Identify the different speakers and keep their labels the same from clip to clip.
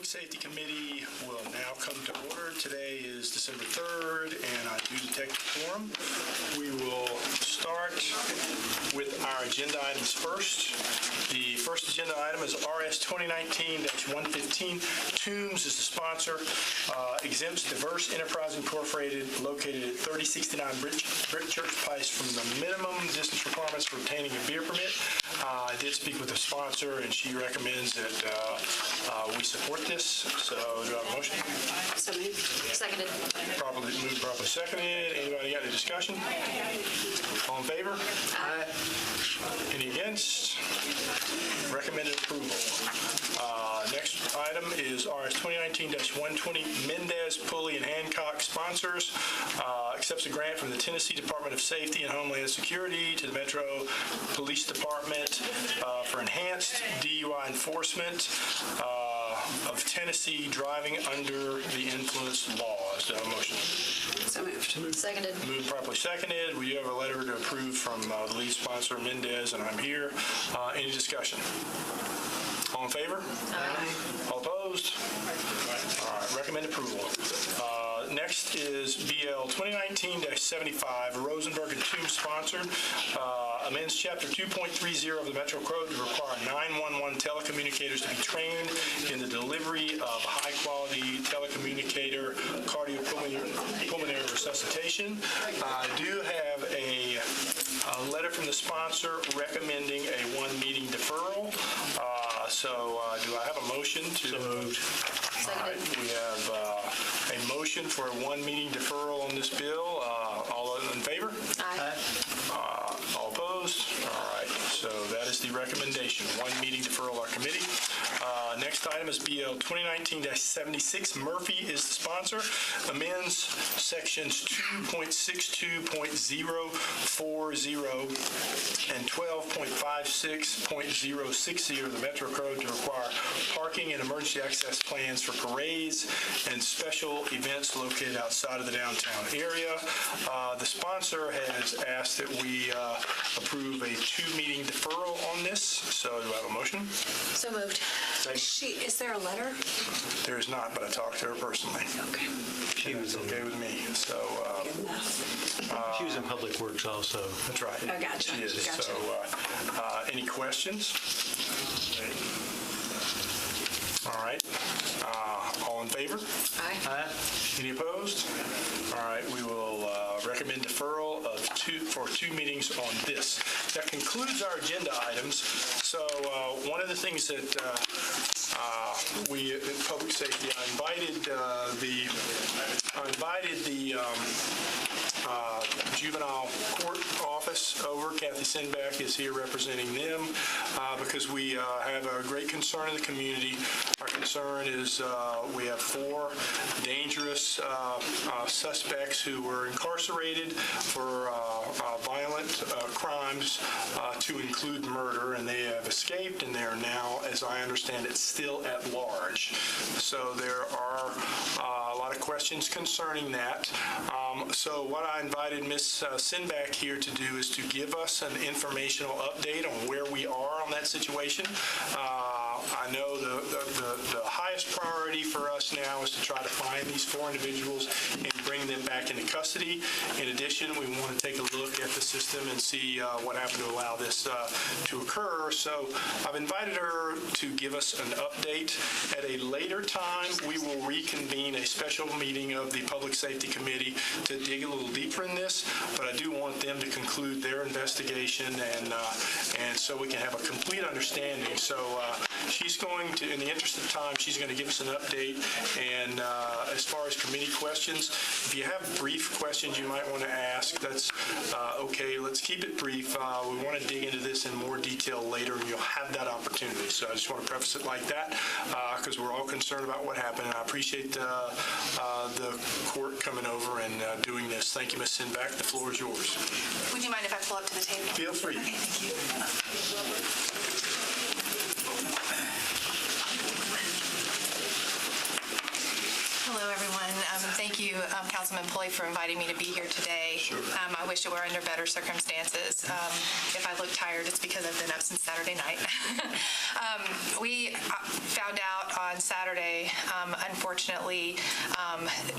Speaker 1: Public Safety Committee will now come to order. Today is December 3rd, and I do detect a quorum. We will start with our agenda items first. The first agenda item is RS 2019-115. Toombs is the sponsor. Exempts Diverse Enterprise Incorporated, located at 3069 Brick Church Place, from the minimum distance requirements for obtaining a beer permit. I did speak with the sponsor, and she recommends that we support this. So do I have a motion?
Speaker 2: So moved. Seconded.
Speaker 1: Properly moved, properly seconded. Anybody got any discussion? All in favor?
Speaker 2: Aye.
Speaker 1: Any against? Recommended approval. Next item is RS 2019-120. Mendez, Pulley, and Hancock sponsors. Accepts a grant from the Tennessee Department of Safety and Homeland Security to the Metro Police Department for enhanced DUI enforcement of Tennessee driving under the influence laws. Do I have a motion?
Speaker 2: So moved. Seconded.
Speaker 1: Moved, properly seconded. We do have a letter to approve from the lead sponsor, Mendez, and I'm here. Any discussion? All in favor?
Speaker 2: Aye.
Speaker 1: All opposed? All right, recommend approval. Next is BL 2019-75, Rosenberg and Toombs sponsored. Amends Chapter 2.30 of the Metro Code to require 911 telecommunicators to be trained in the delivery of high-quality telecommunicator cardiopulmonary resuscitation. I do have a letter from the sponsor recommending a one-meeting deferral. Do I have a motion to? So moved. All right, we have a motion for a one-meeting deferral on this bill. All in favor?
Speaker 2: Aye.
Speaker 1: All opposed? All right, so that is the recommendation. One meeting deferral our committee. Next item is BL 2019-76. Murphy is the sponsor. Amends sections 2.62.040 and 12.56.060 of the Metro Code to require parking and emergency access plans for parades and special events located outside of the downtown area. The sponsor has asked that we approve a two-meeting deferral on this. So do I have a motion?
Speaker 2: So moved.
Speaker 3: Is there a letter?
Speaker 1: There is not, but I talked to her personally.
Speaker 3: Okay.
Speaker 1: She was okay with me. So
Speaker 4: she was in Public Works also.
Speaker 1: that's right.
Speaker 3: Oh, gotcha.
Speaker 1: She is.
Speaker 3: Gotcha.
Speaker 1: So any questions? All right. All in favor?
Speaker 2: Aye.
Speaker 1: Any opposed? All right, we will recommend deferral of for two meetings on this. That concludes our agenda items. So one of the things that we at Public Safety, I invited the juvenile court office over. Kathy Sinback is here representing them because we have a great concern in the community. Our concern is we have 4 dangerous suspects who were incarcerated for violent crimes to include murder, and they have escaped, and they are now, as I understand it, still at large. So there are a lot of questions concerning that. So what I invited Ms. Sinback here to do is to give us an informational update on where we are on that situation. I know the highest priority for us now is to try to find these 4 individuals and bring them back into custody. In addition, we want to take a look at the system and see what happened to allow this to occur. So I've invited her to give us an update. At a later time, we will reconvene a special meeting of the Public Safety Committee to dig a little deeper in this, but I do want them to conclude their investigation and so we can have a complete understanding. So she's going to, in the interest of time, she's going to give us an update. And as far as committee questions, if you have brief questions you might want to ask, that's okay. Let's keep it brief. We want to dig into this in more detail later, and you'll have that opportunity. So I just want to preface it like that because we're all concerned about what happened, and I appreciate the court coming over and doing this. Thank you, Ms. Sinback. The floor is yours.
Speaker 3: Would you mind if I pull up to the table?
Speaker 1: Feel free.
Speaker 3: Okay, thank you. Hello, everyone. Thank you, Councilman Pulley for inviting me to be here today. I wish it were under better circumstances. If I look tired, it's because I've been up since Saturday night. We found out on Saturday, unfortunately,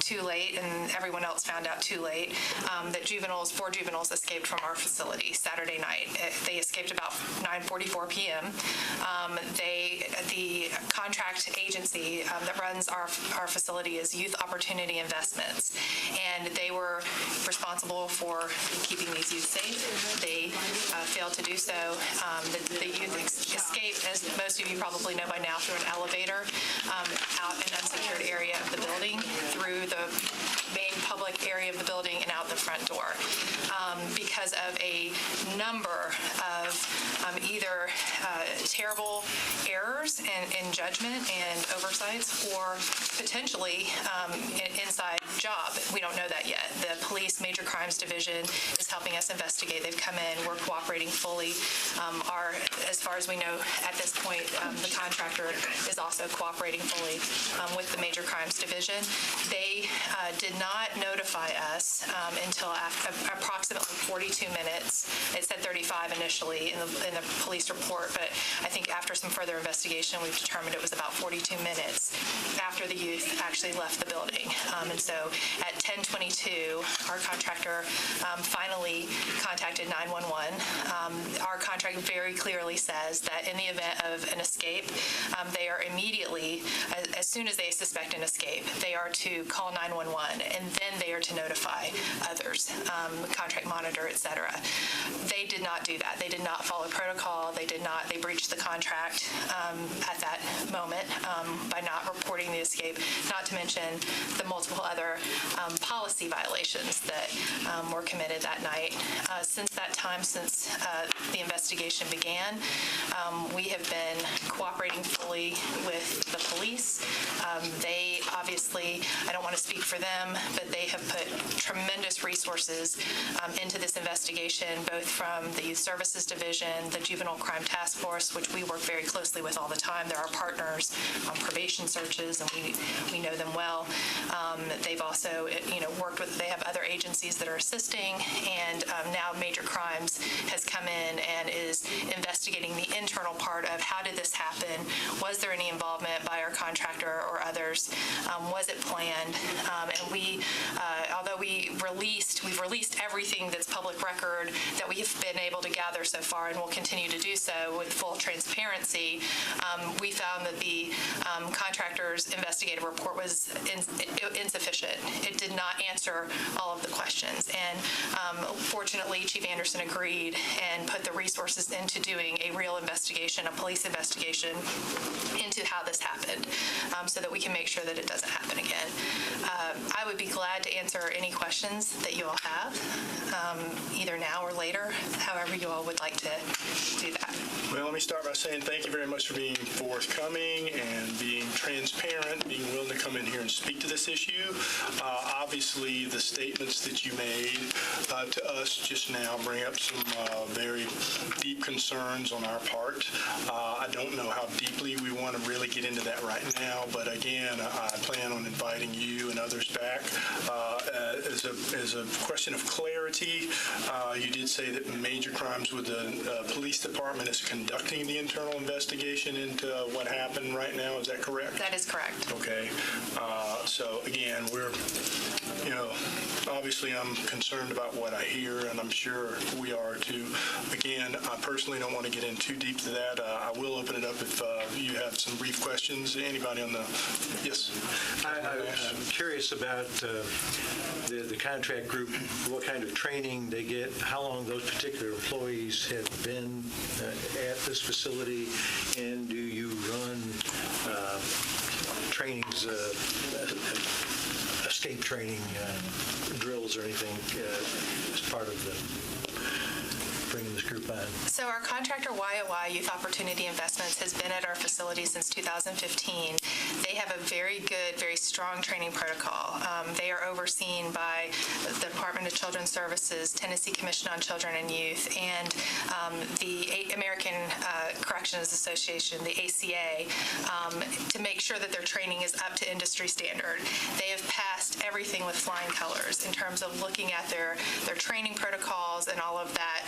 Speaker 3: too late, and everyone else found out too late, that four juveniles escaped from our facility Saturday night. They escaped about 9:44 p.m. The contract agency that runs our facility is Youth Opportunity Investments, and they were responsible for keeping these youth safe. They failed to do so. The youth escaped, as most of you probably know by now, through an elevator out an unsecured area of the building, through the main public area of the building, and out the front door. Because of a number of either terrible errors in judgment and oversights, or potentially inside job. We don't know that yet. The Police Major Crimes Division is helping us investigate. They've come in. We're cooperating fully. As far as we know at this point, the contractor is also cooperating fully with the Major Crimes Division. They did not notify us until after approximately 42 minutes. It said 35 initially in the police report, but I think after some further investigation, we've determined it was about 42 minutes after the youth actually left the building. And so at 10:22, our contractor finally contacted 911. Our contract very clearly says that in the event of an escape, they are immediately, as soon as they suspect an escape, they are to call 911, and then they are to notify others, contract monitor, et cetera. They did not do that. They did not follow protocol. They breached the contract at that moment by not reporting the escape, not to mention the multiple other policy violations that were committed that night. Since that time, since the investigation began, we have been cooperating fully with the police. They obviously, I don't want to speak for them, but they have put tremendous resources into this investigation, both from the Youth Services Division, the Juvenile Crime Task Force, which we work very closely with all the time. They're our partners on probation searches, and we know them well. They've also, worked with, they have other agencies that are assisting, and now Major Crimes has come in and is investigating the internal part of how did this happen? Was there any involvement by our contractor or others? Was it planned? And we, although we've released everything that's public record that we have been able to gather so far, and will continue to do so with full transparency, we found that the contractor's investigative report was insufficient. It did not answer all of the questions. And fortunately, Chief Anderson agreed and put the resources into doing a real investigation, a police investigation into how this happened, so that we can make sure that it doesn't happen again. I would be glad to answer any questions that you all have, either now or later, however you all would like to do that.
Speaker 1: Well, let me start by saying thank you very much for being forthcoming and being transparent, being willing to come in here and speak to this issue. Obviously, the statements that you made to us just now bring up some very deep concerns on our part. I don't know how deeply we want to really get into that right now, but again, I plan on inviting you and others back. As a question of clarity, you did say that Major Crimes with the police department is conducting the internal investigation into what happened right now. Is that correct?
Speaker 3: That is correct.
Speaker 1: Okay. So again, we're, obviously I'm concerned about what I hear, and I'm sure we are too. Again, I personally don't want to get in too deep to that. I will open it up if you have some brief questions. Anybody on the, yes?
Speaker 4: I'm curious about the contract group, what kind of training they get, how long those particular employees have been at this facility, and do you run trainings, escape training drills or anything as part of bringing this group Fund?
Speaker 3: So our contractor, YOY Youth Opportunity Investments, has been at our facility since 2015. They have a very good, very strong training protocol. They are overseen by the Department of Children's Services, Tennessee Commission on Children and Youth, and the American Corrections Association, the ACA, to make sure that their training is up to industry standard. They have passed everything with flying colors in terms of looking at their training protocols and all of that.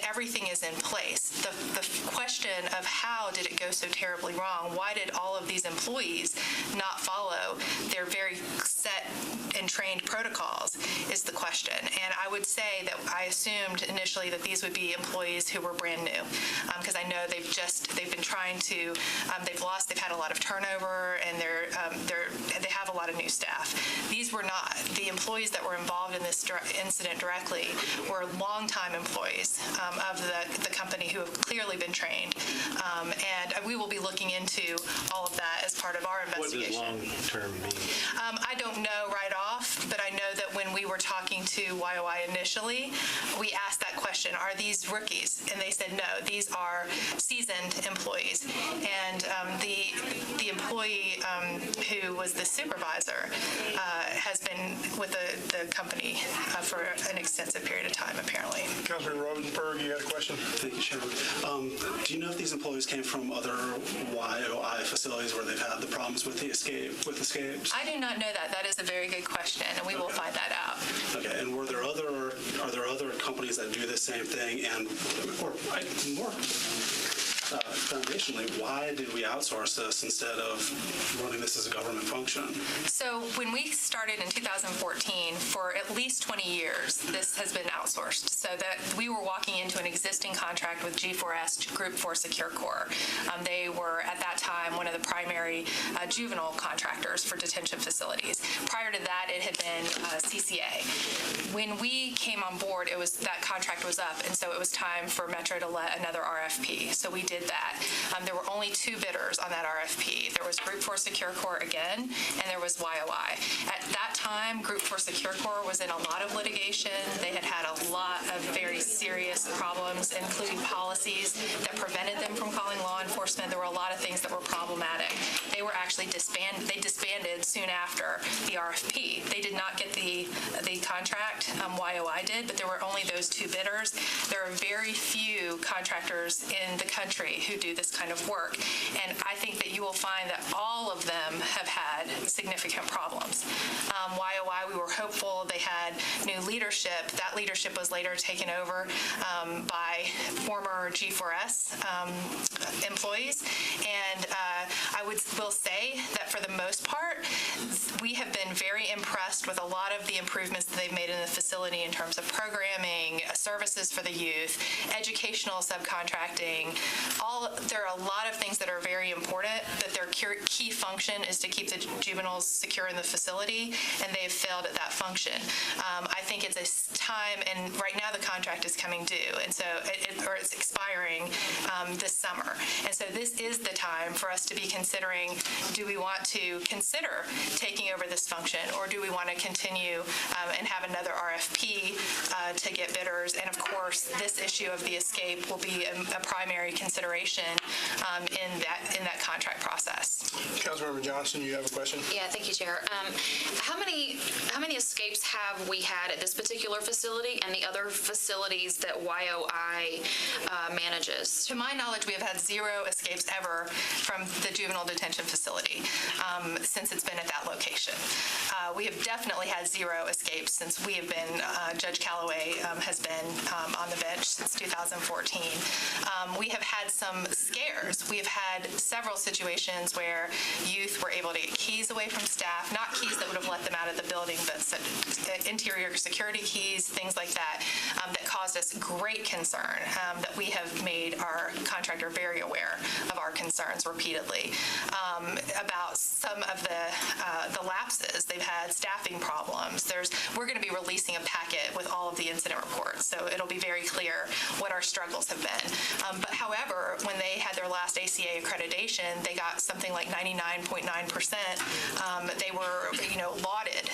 Speaker 3: Everything is in place. The question of how did it go so terribly wrong? Why did all of these employees not follow their very set and trained protocols is the question. And I would say that I assumed initially that these would be employees who were brand new, because I know they've been trying to, they've had a lot of turnover, and they have a lot of new staff. These were not. The employees that were involved in this incident directly were longtime employees of the company who have clearly been trained. And we will be looking into all of that as part of our investigation.
Speaker 4: What does long-term mean?
Speaker 3: I don't know right off, but I know that when we were talking to YOI initially, we asked that question, are these rookies? And they said, no, these are seasoned employees. And the employee who was the supervisor has been with the company for an extensive period of time, apparently.
Speaker 1: Councilman Rosenberg, you had a question?
Speaker 5: Thank you, Chairman. Do you know if these employees came from other YOI facilities where they've had the problems with escapes?
Speaker 3: I do not know that. That is a very good question, and we will find that out.
Speaker 5: Okay, and are there other companies that do the same thing? And more foundationally, why did we outsource this instead of running this as a government function?
Speaker 3: So when we started in 2014, for at least 20 years, this has been outsourced. So that we were walking into an existing contract with G4S, Group 4 Secure Corps. They were, at that time, one of the primary juvenile contractors for detention facilities. Prior to that, it had been CCA. When we came on board, that contract was up, and so it was time for Metro to let another RFP. So we did that. There were only two bidders on that RFP. There was Group 4 Secure Corps again, and there was YOI. At that time, Group 4 Secure Corps was in a lot of litigation. They had had a lot of very serious problems, including policies that prevented them from calling law enforcement. There were a lot of things that were problematic. They were actually disbanded. They disbanded soon after the RFP. They did not get the contract. YOI did, but there were only those two bidders. There are very few contractors in the country who do this kind of work, and I think that you will find that all of them have had significant problems. YOI, we were hopeful. They had new leadership. That leadership was later taken over by former G4S employees, and I will say that for the most part, we have been very impressed with a lot of the improvements that they've made in the facility in terms of programming, services for the youth, educational subcontracting. There are a lot of things that are very important, but their key function is to keep the juveniles secure in the facility, and they have failed at that function. I think it's a time, and right now the contract is coming due, and so it's expiring this summer. And so this is the time for us to be considering, do we want to consider taking over this function, or do we want to continue and have another RFP to get bidders? And of course, this issue of the escape will be a primary consideration in that contract process.
Speaker 1: Councilmember Johnson, you have a question?
Speaker 2: Yeah, thank you, Chair. How many escapes have we had at this particular facility and the other facilities that YOI manages?
Speaker 3: To my knowledge, we have had 0 escapes ever from the juvenile detention facility since it's been at that location. We have definitely had 0 escapes since we have been, Judge Callaway has been on the bench since 2014. We have had some scares. We have had several situations where youth were able to get keys away from staff, not keys that would have let them out of the building, but interior security keys, things like that, that caused us great concern, that we have made our contractor very aware of our concerns repeatedly about some of the lapses. They've had staffing problems. We're going to be releasing a packet with all of the incident reports, so it'll be very very clear what our struggles have been. But however, when they had their last ACA accreditation, they got something like 99.9%. They were, lauded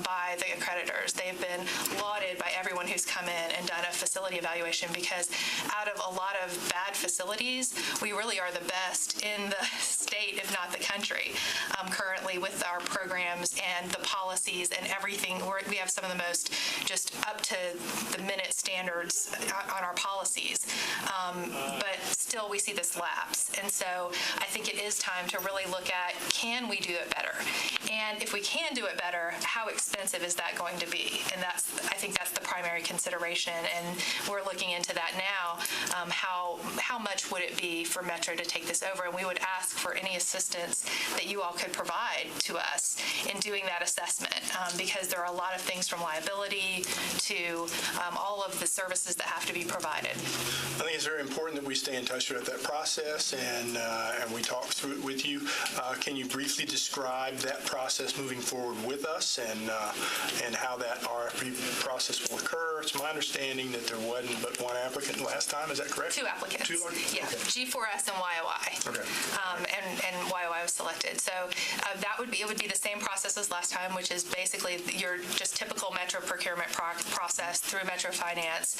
Speaker 3: by the accreditors. They've been lauded by everyone who's come in and done a facility evaluation, because out of a lot of bad facilities, we really are the best in the state, if not the country, currently with our programs and the policies and everything. We have some of the most just up-to-the-minute standards on our policies. But still, we see this lapse. And so I think it is time to really look at, can we do it better? And if we can do it better, how expensive is that going to be? And I think that's the primary consideration. And we're looking into that now. How much would it be for Metro to take this over? And we would ask for any assistance that you all could provide to us in doing that assessment, because there are a lot of things from liability to all of the services that have to be provided.
Speaker 1: I think it's very important that we stay in touch with that process and we talk through it with you. Can you briefly describe that process moving forward with us and how that RFP process will occur? It's my understanding that there wasn't but one applicant last time. Is that correct?
Speaker 3: 2 applicants.
Speaker 1: 2 applicants?
Speaker 3: Yeah,
Speaker 1: Okay.
Speaker 3: G4S and YOI.
Speaker 1: Okay.
Speaker 3: And YOI was selected. So it would be the same process as last time, which is basically your just typical Metro procurement process through Metro Finance.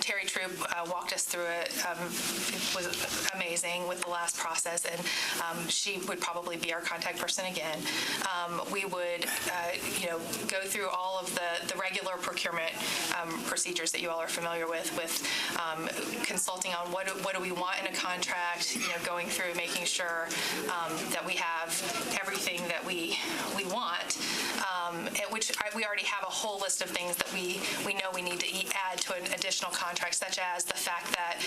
Speaker 3: Terry Troop walked us through it. It was amazing with the last process, and she would probably be our contact person again. We would, go through all of the regular procurement procedures that you all are familiar with consulting on what do we want in a contract, going through making sure that we have everything that we want, which we already have a whole list of things that we know we need to add to an additional contract, such as the fact that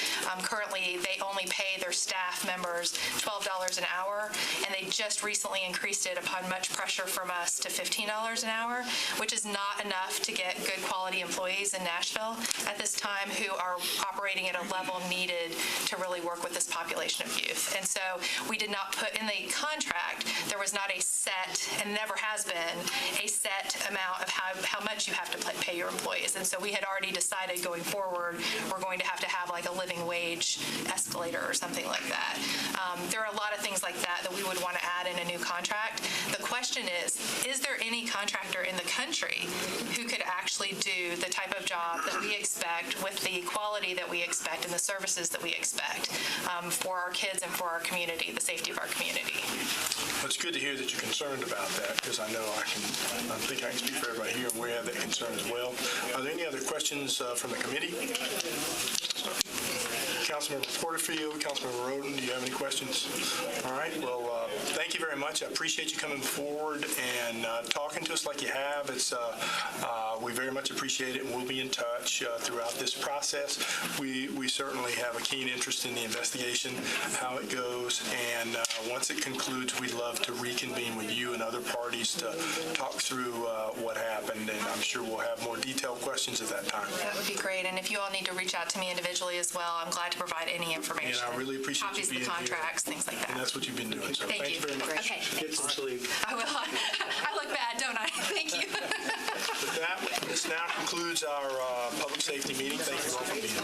Speaker 3: currently they only pay their staff members $12 an hour, and they just recently increased it upon much pressure from us to $15 an hour, which is not enough to get good quality employees in Nashville at this time who are operating at a level needed to really work with this population of youth. And so we did not put in the contract, there was not a set, and never has been, a set amount of how much you have to pay your employees. And so we had already decided going forward, we're going to have like a living wage escalator or something like that. There are a lot of things like that we would want to add in a new contract. The question is there any contractor in the country who could actually do the type of job that we expect with the quality that we expect and the services that we expect for our kids and for our community, the safety of our community?
Speaker 1: Well, it's good to hear that you're concerned about that, because I know I think I can speak for everybody here, and we have that concern as well. Are there any other questions from the committee? Councilmember Porterfield, Councilmember Roden, do you have any questions? All right, well, thank you very much. I appreciate you coming forward and talking to us like you have. We very much appreciate it, and we'll be in touch throughout this process. We certainly have a keen interest in the investigation, how it goes, and once it concludes, we'd love to reconvene with you and other parties to talk through what happened, and I'm sure we'll have more detailed questions at that time.
Speaker 3: That would be great. And if you all need to reach out to me individually as well, I'm glad to provide any information.
Speaker 1: And I really appreciate
Speaker 3: copies
Speaker 1: you being
Speaker 3: of the contracts,
Speaker 1: here.
Speaker 3: things like that.
Speaker 1: And that's what you've been doing. So
Speaker 3: Thank
Speaker 1: thanks
Speaker 3: you.
Speaker 1: very much.
Speaker 3: Okay,
Speaker 4: Get some sleep.
Speaker 3: I will. I look bad, don't I? Thank you.
Speaker 1: With that, this now concludes our public safety meeting. Thank you all for being here.